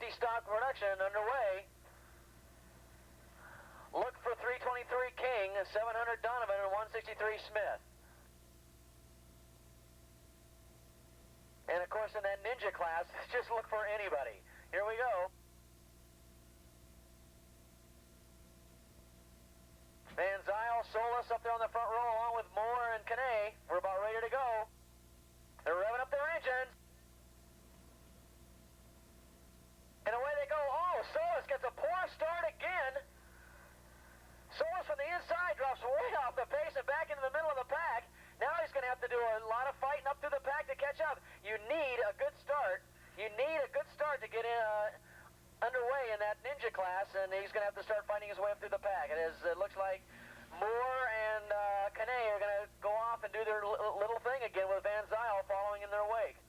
450 stock production underway. Look for 323 King, 700 Donovan, and 163 Smith. And of course in that Ninja class, just look for anybody. Here we go. Van Zyl, Solus up there on the front row along with Moore and Kane. We're about ready to go. They're revving up their engines. And away they go. Oh, Solus gets a poor start again. Solus from the inside drops way off the pace and back into the middle of the pack. Now he's going to have to do a lot of fighting up through the pack to catch up. You need a good start. You need a good start to get in, underway in that Ninja class, and he's going to have to start fighting his way up through the pack. It looks like Moore and Kane are going to go off and do their little thing again with Van Zyl following in their wake.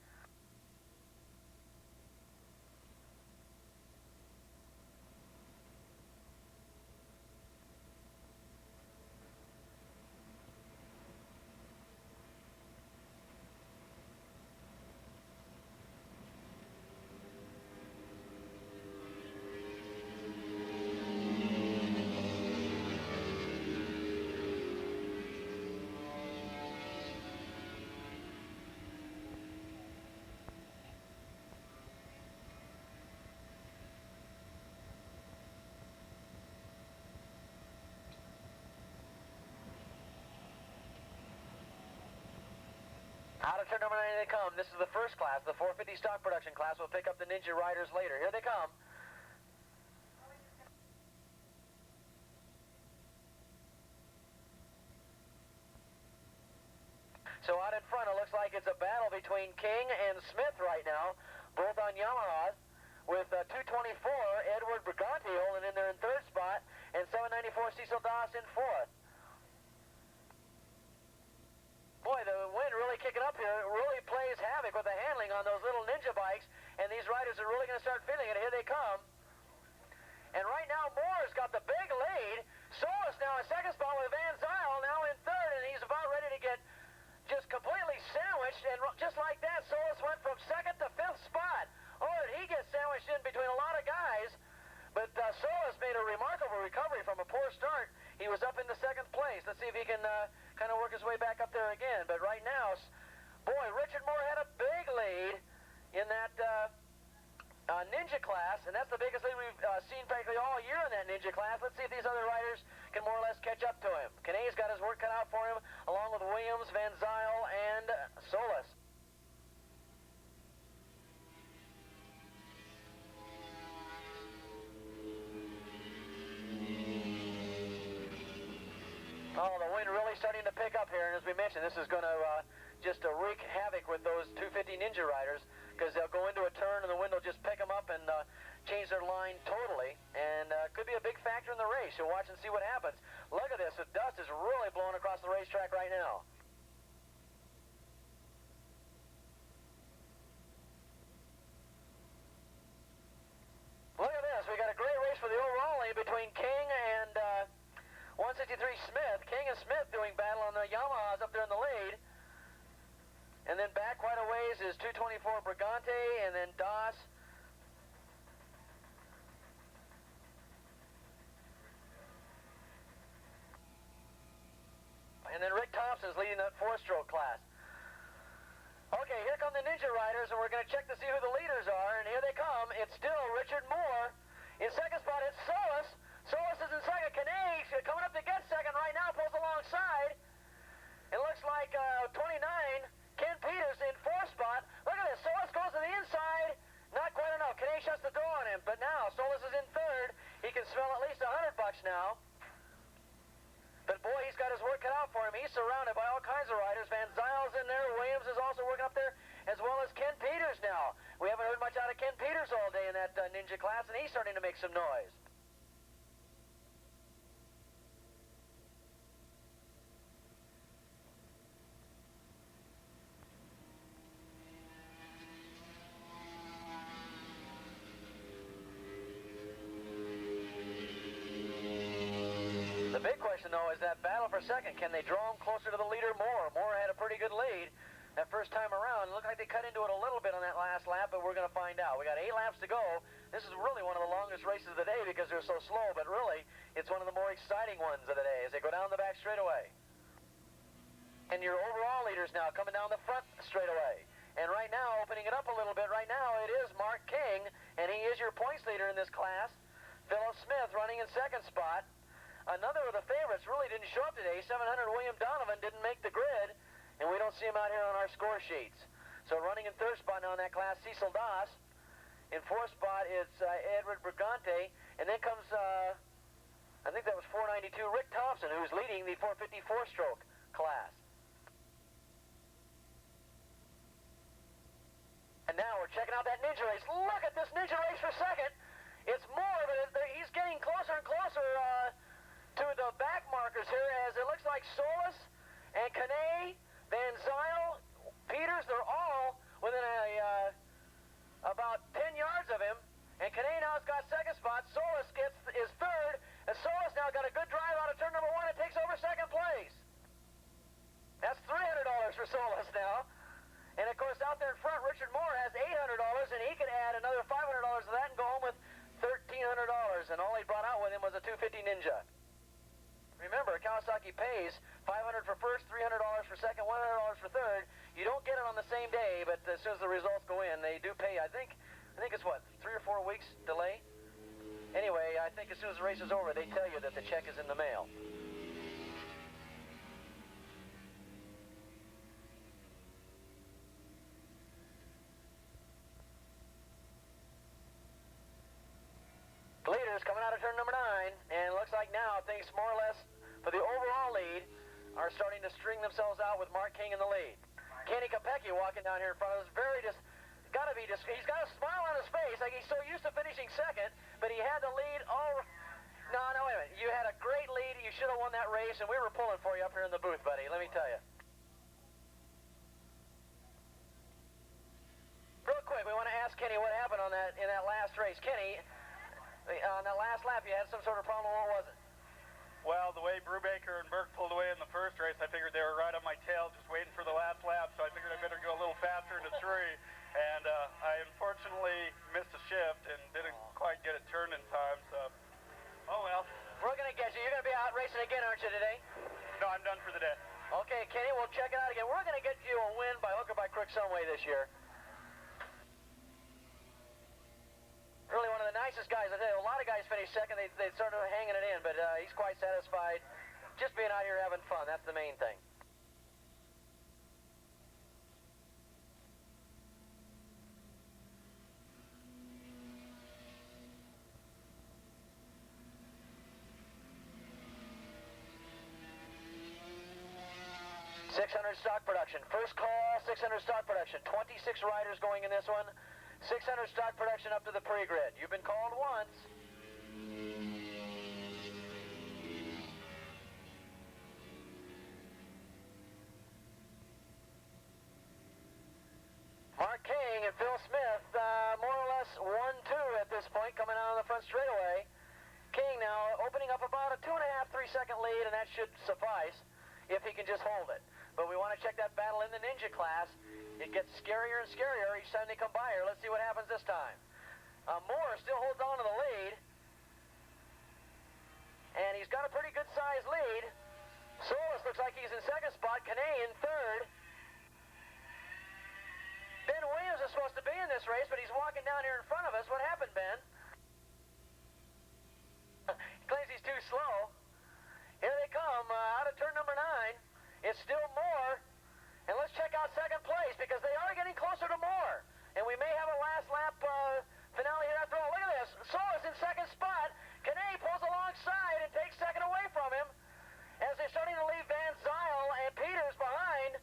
Out of turn number 9 they come. This is the first class, the 450 stock production class. We'll pick up the Ninja riders later. Here they come. So out in front, it looks like it's a battle between King and Smith right now, both on Yamahas, with 224, Edward Brigante holding in there in third spot, and 794 Cecil Doss in fourth. Boy, the wind really kicking up here. It really plays havoc with the handling on those little Ninja bikes, and these riders are really going to start feeling it. Here they come. And right now, Moore's got the big lead. Solus now in second spot with Van Zyl now in third, and he's about ready to get just completely sandwiched. And just like that, Solus went from second to fifth spot. Oh, did he get sandwiched in between a lot of guys? But Solus made a remarkable recovery from a poor start. He was up into second place. Let's see if he can kind of work his way back up there again. But right now, boy, Richard Moore had a big lead in that Ninja class, and that's the biggest lead we've seen practically all year in that Ninja class. Let's see if these other riders can more or less catch up to him. Kane's got his work cut out for him, along with Williams, Van Zyl, and Solus. Oh, the wind really starting to pick up here, and as we mentioned, this is going to just wreak havoc with those 250 Ninja riders, because they'll go into a turn and the wind will just pick them up and change their line totally, and could be a big factor in the race. You'll watch and see what happens. Look at this, the dust is really blowing across the racetrack right now. Look at this, we got a great race for the overall lead between King and 163 Smith. King and Smith doing battle on the Yamahas up there in the lead. And then back quite a ways is 224 Brigante, and then Doss. And then Rick Thompson's leading that four-stroke class. Okay, here come the Ninja riders, and we're going to check to see who the leaders are, and here they come. It's still Richard Moore. In second spot, it's Solus. Solus is in second. Kane coming up to get second right now, pulls alongside. It looks like 29, Ken Peters in fourth spot. Look at this, Solus goes to the inside. Not quite enough. Kane shuts the door on him, but now Solus is in third. He can smell at least $100 now. But boy, he's got his work cut out for him. He's surrounded by all kinds of riders. Van Zyl's in there. Williams is also working up there, as well as Ken Peters now. We haven't heard much out of Ken Peters all day in that Ninja class, and he's starting to make some noise. The big question, though, is that battle for second. Can they draw him closer to the leader more? Moore had a pretty good lead. that first time around. It looked like they cut into it a little bit on that last lap, but we're going to find out. We got 8 laps to go. This is really one of the longest races of the day because they're so slow, but really, it's one of the more exciting ones of the day as they go down the back straightaway. And your overall leaders now coming down the front straightaway. And right now, opening it up a little bit, right now, it is Mark King, and he is your points leader in this class. Philip Smith running in second spot. Another of the favorites really didn't show up today. 700 William Donovan didn't make the grid, and we don't see him out here on our score sheets. So running in third spot now in that class, Cecil Doss. In fourth spot is Edward Brigante, and then comes, I think that was 492, Rick Thompson, who's leading the 454-stroke class. And now we're checking out that Ninja race. Look at this Ninja race for second. It's more, but he's getting closer and closer to the back markers here as it looks like Solis and Kane, Van Zyl, Peters, they're all within about 10 yards of him. And Kane now's got second spot. Solis is third. And Solis now got a good drive out of turn number 1 and takes over second place. That's $300 for Solis now. And of course out there in front, Richard Moore has $800, and he could add another $500 to that and go home with $1,300. And all he brought out with him was a 250 Ninja. Remember, Kawasaki pays $500 for first, $300 for second, $100 for third. You don't get it on the same day, but as soon as the results go in, they do pay. I think it's what, 3 or 4 weeks delay? Anyway, I think as soon as the race is over, they tell you that the check is in the mail. Leaders coming out of turn number 9, and it looks like now things more or less for the overall lead are starting to string themselves out with Mark King in the lead. Kenny Kopecky walking down here in front of us, he's got a smile on his face, like he's so used to finishing second, but he had the lead all... No, wait a minute. You had a great lead. You should have won that race, and we were pulling for you up here in the booth, buddy, let me tell you. Real quick, we want to ask Kenny what happened in that last race. Kenny, on that last lap, you had some sort of problem. What was it? Well, the way Brubaker and Burke pulled away in the first race, I figured they were right on my tail, just waiting for the last lap, so I figured I better go a little faster into 3. And I unfortunately missed a shift and didn't quite get it turned in time, so, oh well. We're going to get you. You're going to be out racing again, aren't you, today? No, I'm done for the day. Okay, Kenny, we'll check it out again. We're going to get you a win by hook or by crook some way this year. Really one of the nicest guys. I tell you, a lot of guys finish second. They sort of hanging it in, but he's quite satisfied just being out here having fun. That's the main thing. .600 stock production. First call, 600 stock production. 26 riders going in this one. 600 stock production up to the pre-grid. You've been called once. Mark King and Phil Smith, more or less 1-2 at this point, coming out on the front straightaway. King now opening up about a 2.5, 3-second lead, and that should suffice if he can just hold it. But we want to check that battle in the Ninja class. It gets scarier and scarier each time they come by here. Let's see what happens this time. Moore still holds on to the lead. And he's got a pretty good sized lead. Solis looks like he's in second spot. Kane in third. Ben Williams is supposed to be in this race, but he's walking down here in front of us. What happened, Ben? He claims he's too slow. Here they come out of turn number 9. It's still Moore. And let's check out second place because they are getting closer to Moore. And we may have a last lap finale here after all. Look at this. Solis in second spot. Kane pulls alongside and takes second away from him as they're starting to leave Van Zyl and Peters behind.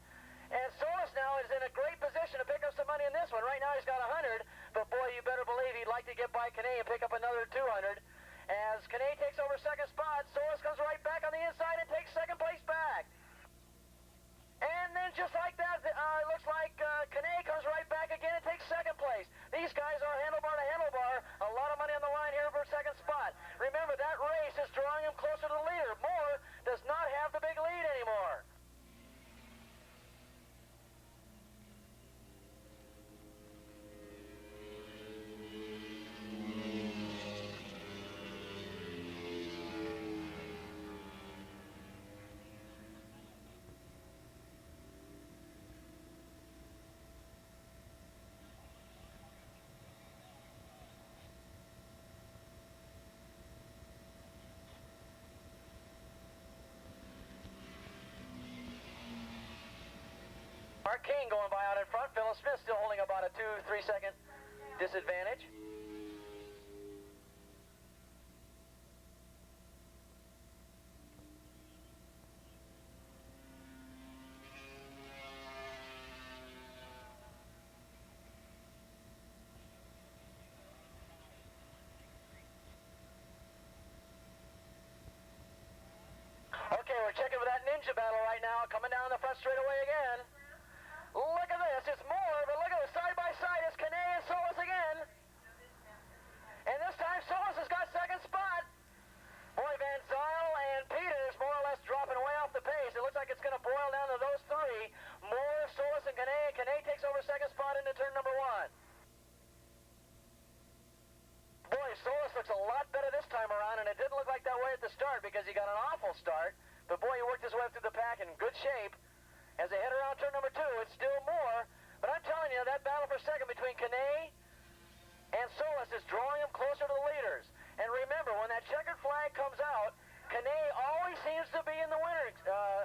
And Solis now is in a great position to pick up some money in this one. Right now he's got 100, but boy, you better believe he'd like to get by Kane and pick up another 200. As Kane takes over second spot, Solis comes right back on the inside and takes second place back. And then just like that, it looks like Kane comes right back again and takes second place. These guys are handlebar to handlebar. A lot of money on the line here for second spot. Remember, that race is drawing him closer to the leader. Moore does not have the big lead anymore. Mark King going by out in front. Phil Smith still holding about a 2-3 second disadvantage. Okay, we're checking for that ninja battle right now, coming down the front straightaway again. Look at this, it's more, but look at it, side by side, it's Kane and Solus again. And this time Solus has got second spot. Boy, Van Zyl and Peters more or less dropping way off the pace. It looks like it's going to boil down to those three. Moore, Solus, and Kane. Kane takes over second spot into turn number 1. Boy, Solus looks a lot better this time around, and it didn't look like that way at the start because he got an awful start. But boy, he worked his way up through the pack in good shape. As they head around turn number 2, it's still Moore. But I'm telling you, that battle for second between Kane and Solus is drawing him closer to the leaders. And remember, when that checkered flag comes out, Kane always seems to be in the winner,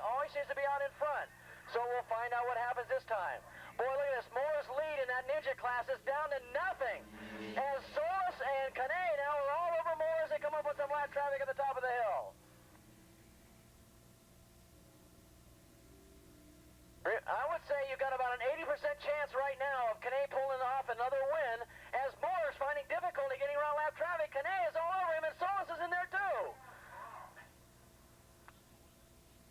always seems to be out in front. So we'll find out what happens this time. Boy, look at this. Moore's lead in that ninja class is down to nothing. As Solus and Kane now are all over Moore as they come up with some lap traffic at the top of the hill. I would say you've got about an 80% chance right now of Kane pulling off another win, as Moore is finding difficulty getting around lap traffic. Kane is all over him, and Solus is in there too.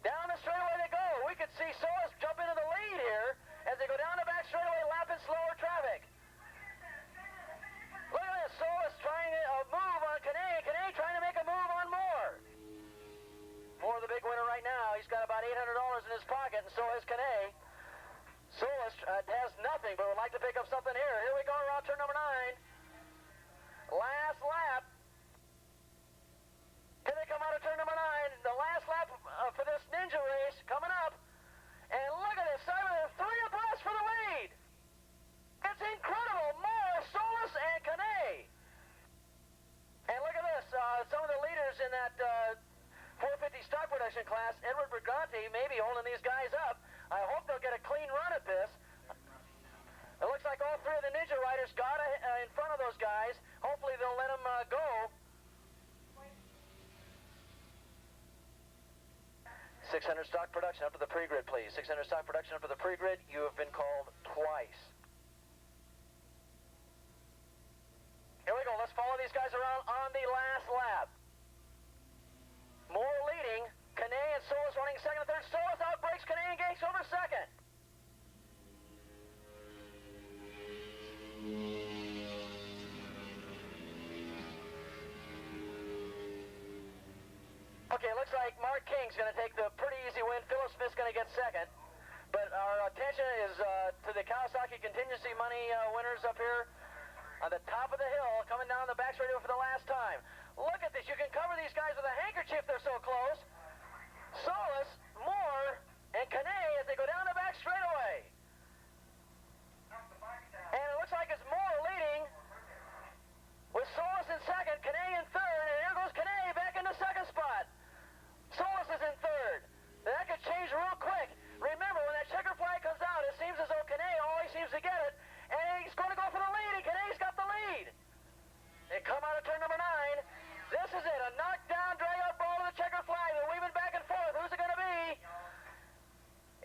Down the straightaway they go. We could see Solus jump into the lead here as they go down the back straightaway, lapping slower traffic. Look at this, Solus trying a move on Kane. Kane trying to make a move on Moore. Moore the big winner right now. He's got about $800 in his pocket, and so has Kane. Solus has nothing, but would like to pick up something here. Here we go around turn number 9. Last lap. Here they come out of turn number 9. The last lap for this ninja race coming up. And look at this, Simon, 3 abreast for the lead. It's incredible. Moore, Solus, and Kane. And look at this, some of the leaders in that 450 stock production class, Edward Briganti may be holding these guys up. I hope they'll get a clean run at this. It looks like all 3 of the ninja riders got in front of those guys. Hopefully they'll let them go. 600 stock production up to the pre-grid, please. 600 stock production up to the pre-grid. You have been called twice. Here we go. Let's follow these guys around on the last lap. Moore leading. Kane and Solus running second and third. Solus outbreaks Kane and Gates over second. Okay, looks like Mark King's going to take the pretty easy win. Phil Smith's going to get second. But our attention is to the Kawasaki contingency money winners up here on the top of the hill, coming down the back straightaway for the last time. Look at this. You can cover these guys with a handkerchief. They're so close. Solus, Moore, and Kane as they go down the back straightaway. And it looks like it's Moore leading with Solus in second, Kane in third, and here goes Kane back in the second spot. Solus is in third. That could change real quick. Remember, when that checker flag comes out, it seems as though Kane always seems to get it, and he's going to go for the lead, and Kane's got the lead. They come out of turn number 9. This is it, a knockdown, drag-out ball to the checker flag. They're weaving back and forth. Who's it going to be?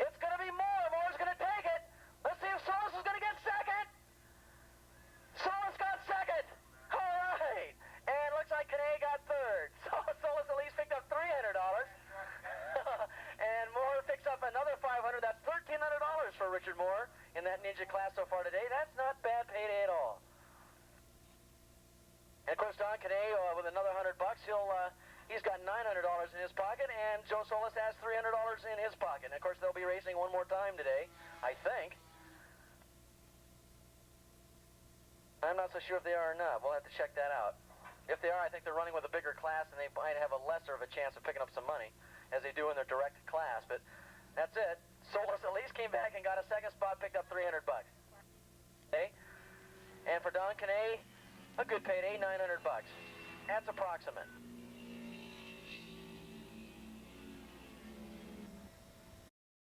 It's going to be Moore. Moore's going to take it. Let's see if Solus is going to get second. Solus got second. All right. And looks like Kane got third. So Solus at least picked up $300. And Moore picks up another $500. That's $1,300 for Richard Moore in that ninja class so far today. That's not bad payday at all. And of course, Don Kane with another $100. He's got $900 in his pocket, and Joe Solus has $300 in his pocket. And of course, they'll be racing one more time today, I think. I'm not so sure if they are or not. We'll have to check that out. If they are, I think they're running with a bigger class, and they might have a lesser of a chance of picking up some money, as they do in their direct class. But that's it. Solus at least came back and got a second spot, picked up $300. Okay? And for Don Kane, a good payday, $900. That's approximate.